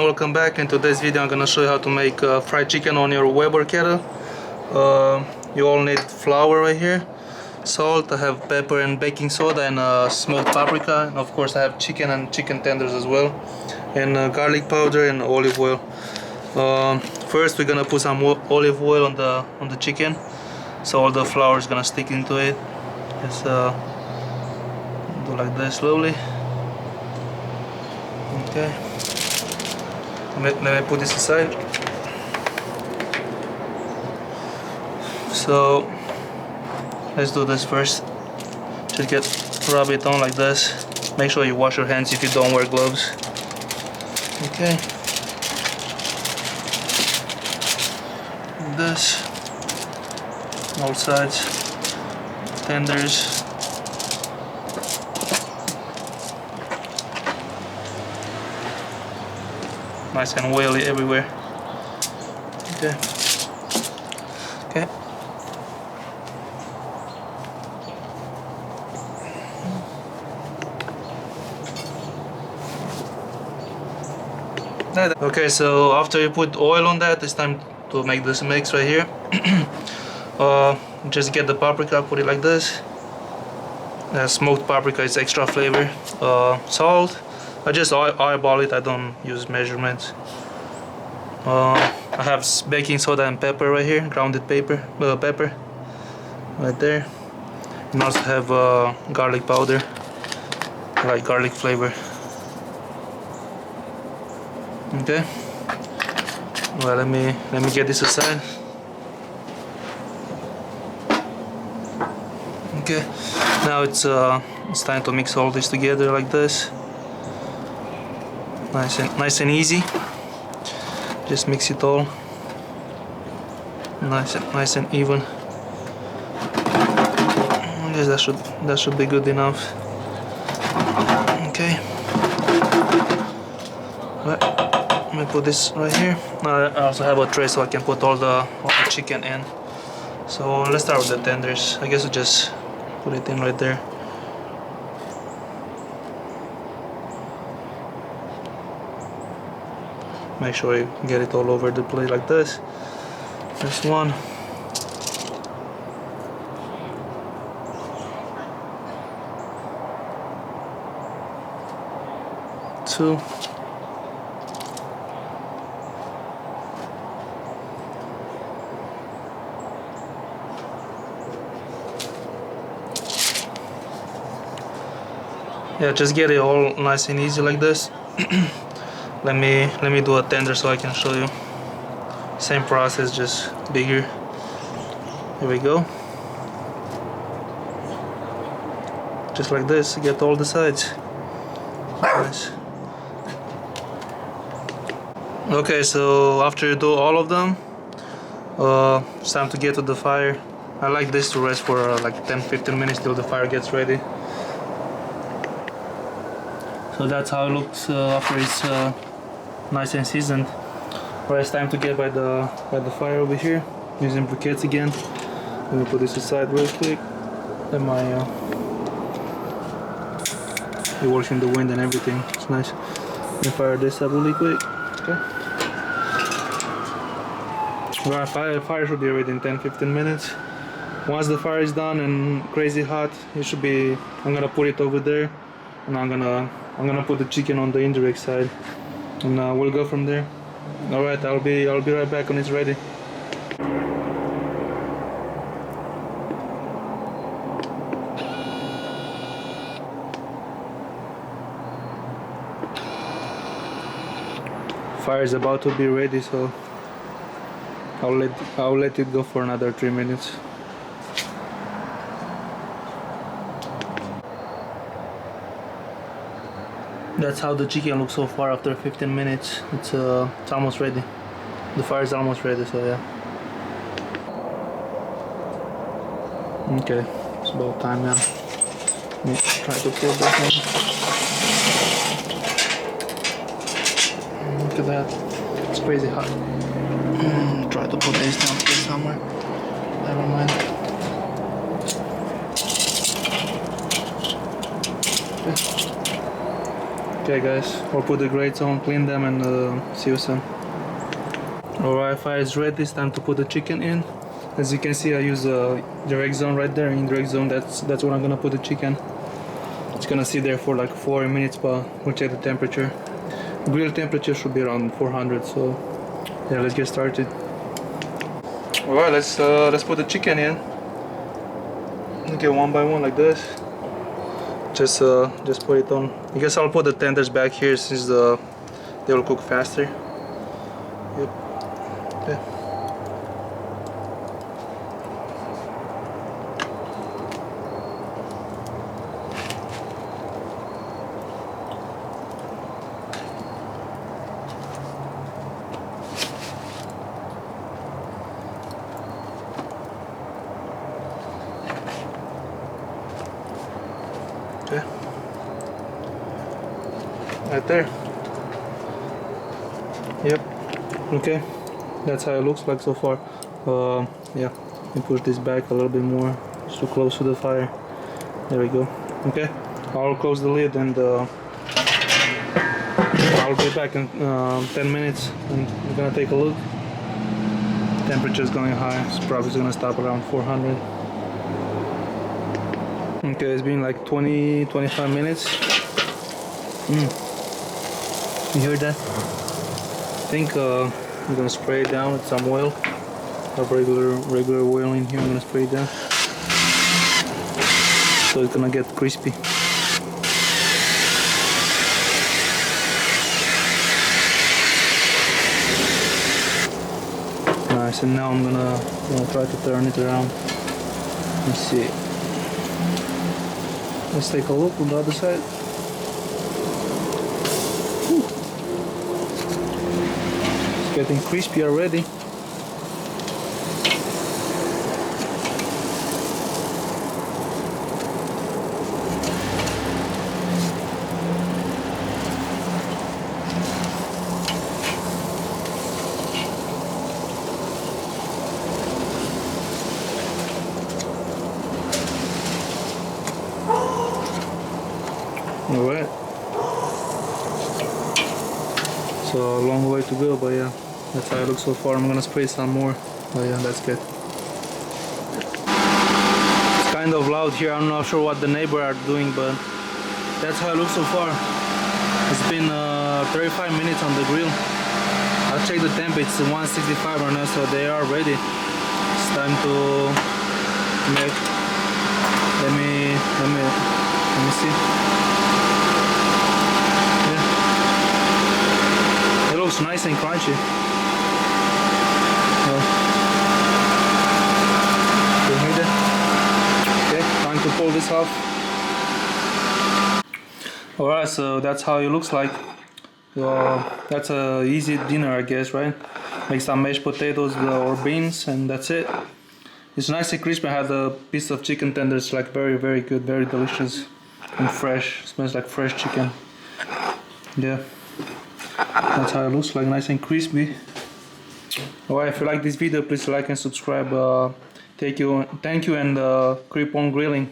welcome back. In today's video I'm gonna show you how to make fried chicken on your Weber kettle. You all need flour right here, salt, I have pepper and baking soda, and smoked paprika, and of course I have chicken and chicken tenders as well, and garlic powder and olive oil. First we're gonna put some olive oil on the chicken, so all the flour is gonna stick into it. Just do like this slowly. Okay, let me put this aside. So let's do this first. Just rub it on like this. Make sure you wash your hands if you don't wear gloves. Okay, this, all sides, tenders. Nice and oily everywhere. Okay. Okay. Okay, so after you put oil on that, it's time to make this mix right here. Just get the paprika, put it like this. Smoked paprika is extra flavor. Salt. I just eyeball it, I don't use measurements. I have baking soda and pepper right here, grounded pepper right there. And also have garlic powder, like garlic flavor. Okay. Well, let me get this aside. Okay. Now it's time to mix all this together like this. Nice and easy. Just mix it all. Nice and even. I guess that should be good enough. Okay. Right. Let me put this right here. I also have a tray so I can put all the chicken in. So let's start with the tenders. I guess we just put it in right there. Make sure you get it all over the plate like this. This one. Two. Yeah, just get it all nice and easy like this. Let me do a tender so I can show you. Same process, just bigger. Here we go. Just like this, get all the sides. Nice. Okay, so after you do all of them, it's time to get to the fire. I like this to rest for like 10-15 minutes till the fire gets ready. So that's how it looks after it's nice and seasoned. Alright, it's time to get by the fire over here, using briquettes again. Let me put this aside real quick. Let my it works in the wind and everything. It's nice. Let me fire this up really quick. Okay. Alright, fire should be ready in 10-15 minutes. Once the fire is done and crazy hot, it should be. I'm gonna put it over there, and I'm gonna put the chicken on the indirect side, and we'll go from there. All right, I'll be right back when it's ready. Fire is about to be ready, so I'll let it go for another 3 minutes. That's how the chicken looks so far after 15 minutes. It's almost ready. The fire is almost ready, so yeah. Okay, it's about time now. Let me try to pull that one. Look at that. It's crazy hot. Try to put this down here somewhere. Never mind. Okay. Okay guys, I'll put the grates on, clean them, and see you soon. Alright, fire is ready. It's time to put the chicken in. As you can see, I use the direct zone right there. In direct zone, that's where I'm gonna put the chicken. It's gonna sit there for like 4 minutes, but we'll check the temperature. Grill temperature should be around 400. So yeah, let's get started. Alright, let's put the chicken in. Okay, one by one like this. Just put it on. I guess I'll put the tenders back here since they will cook faster. Yep. Okay. Okay. Right there. Yep. Okay. That's how it looks like so far. Yeah. You push this back a little bit more. It's too close to the fire. There we go. Okay. I'll close the lid and I'll be back in 10 minutes and we're gonna take a look. Temperature is going high. It's probably gonna stop around 400. Okay, it's been like 20-25 minutes. You hear that? I think I'm gonna spray it down with some oil. I have regular oil in here. I'm gonna spray it down so it's gonna get crispy. Nice, and now I'm gonna try to turn it around. Let's see. Let's take a look on the other side. Ooh. It's getting crispy already. Alright. So a long way to go, but yeah, that's how it looks so far. I'm gonna spray some more. Oh yeah, that's good. It's kind of loud here. I'm not sure what the neighbor are doing, but that's how it looks so far. It's been 35 minutes on the grill. I'll check the temp. It's 165 right now, so they are ready. It's time to make. Let me see. Looks nice and crunchy. You hear that? Okay, time to pull this off. Alright, so that's how it looks like. That's a easy dinner, I guess, right? Make some mashed potatoes or beans, and that's it. It's nice and crispy. I had a piece of chicken tenders, like very good, very delicious and fresh. It smells like fresh chicken. Yeah. That's how it looks like, nice and crispy. Alright, if you like this video, please like and subscribe. Thank you, and keep on grilling.